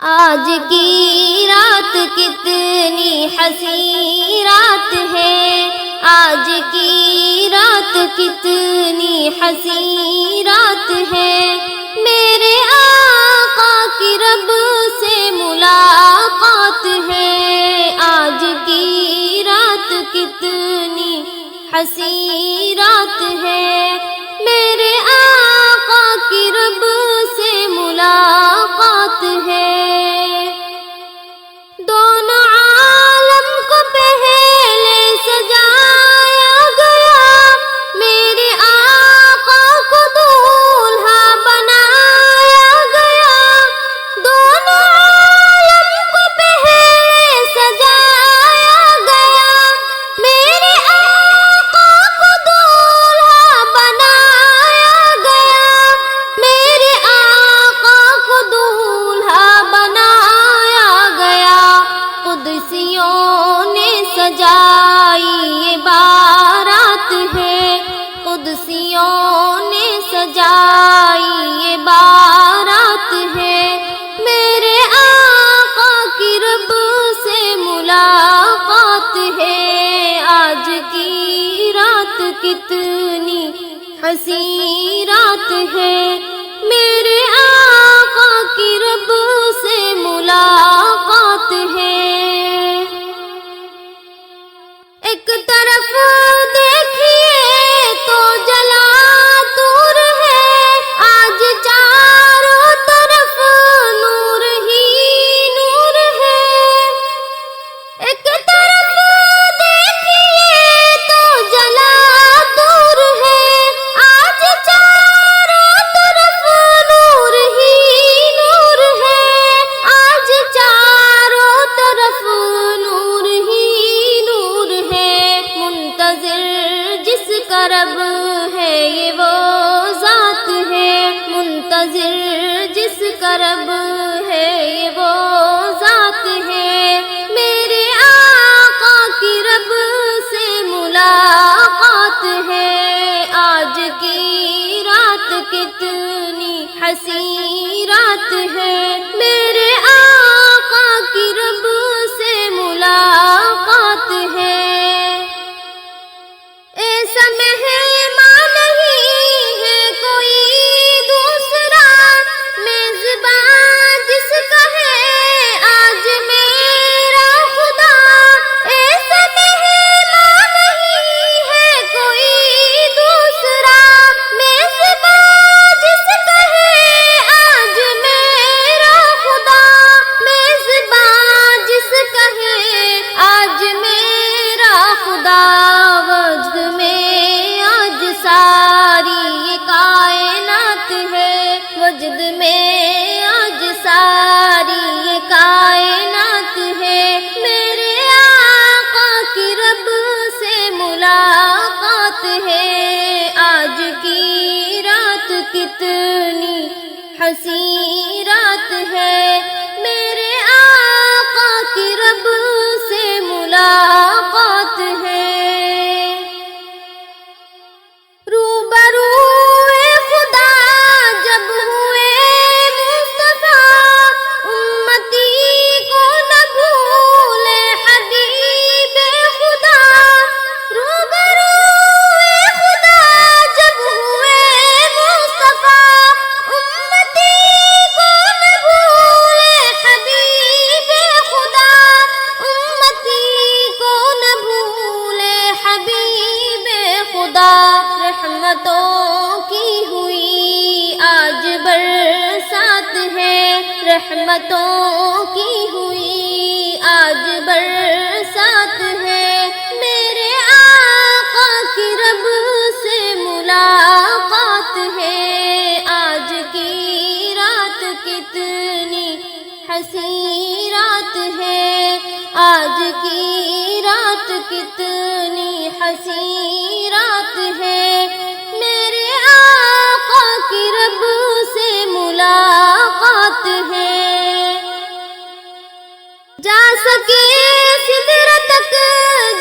آج کی رات کتنی حسین رات ہے، آج کی رات کتنی حسین رات ہے، میرے آقا کی رب سے ملاقات ہے۔ آج کی رات کتنی حسین رات ہے، میرے آقا کی رب سے ملاقات ہے۔ دونوں عالم کو پہلے سجایا گیا، میرے آقا کو دولہا بنایا گیا۔ دونوں عالم کو پہلے سجایا گیا، میرے آقا کو دولہا بنایا گیا، میرے آقا کو دولہا بنایا گیا۔ قدسیوں نے سجائی یہ بارات ہے، قدسیوں نے سجائی یہ بارات ہے، میرے آقا کی رب سے ملاقات ہے۔ آج کی رات کتنی حسین رات ہے، میرے آقا کی رب سے ملاقات ہے۔ ایک طرف دیکھیے تو جلا طور ہے، آج چاروں طرف نور ہی نور ہے۔ ایک طرف دیکھیے تو جلا طور ہے، آج چاروں طرف نور ہی نور ہے، آج چاروں طرف نور ہی نور ہے۔ منتظر جس کا رب ہے یہ وہ ذات ہے، منتظر جس کا رب ہے یہ وہ ذات ہے، میرے آقا کی رب سے ملاقات ہے۔ آج کی رات کتنی حسین رات ہے، میرے آقا کی رب سے ملاقات ہے۔ ایسا مہمان نہیں ہے کوئی دوسرا، میزبان جس کا ہے آج میرا خدا۔ ایسا مہمان نہیں ہے کوئی دوسرا، میزبان جس کا ہے آج میرا خدا۔ میزبان جس کا ہے آج میرا خدا۔ وجد میں آج ساری یہ کائنات ہے، وجد میں آج ساری یہ کائنات ہے، میرے آقا کی رب سے ملاقات ہے۔ آج کی رات کتنی حسین رات ہے، میرے آقا کی رب سے ملاقات ہے۔ روبرو خدا جب ہوئے مصطفیٰ، امتی کو نہ بھولے حبیب خدا۔ روبرو خدا جب ہوئے مصطفیٰ، امتی کو نہ بھولے حبیب خدا، امتی کو نہ بھولے حبیب خدا۔ رحمتوں کی ہوئی آج برسات ہے، رحمتوں کی ہوئی آج برسات ہے، میرے آقا کی رب سے ملاقات ہے۔ آج کی رات کتنی حسین رات ہے، آج کی رات کتنی حسین رات ہے، میرے آقا کی رب سے ملاقات ہے۔ جا سکے سدرہ تک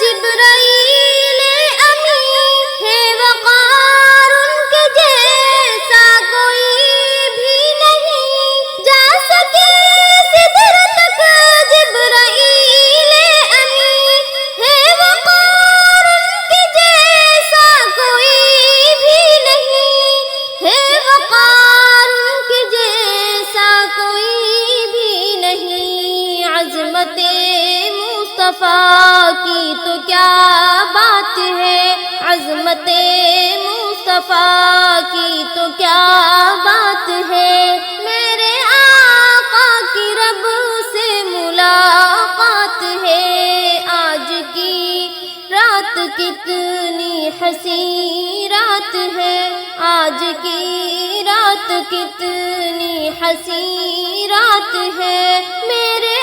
جبرائیل امین، ہے وقار ان کے جیسا کوئی بھی نہیں، جا سکے وقار ان کے جیسا کوئی بھی نہیں، عظمت مصطفیٰ کی تو کیا بات ہے، عظمت مصطفیٰ کی تو کیا بات ہے، میرے آقا کی رب سے ملاقات ہے، آج کی رات کتنی حسین رات ہے، آج کی رات کتنی حسین رات ہے، میرے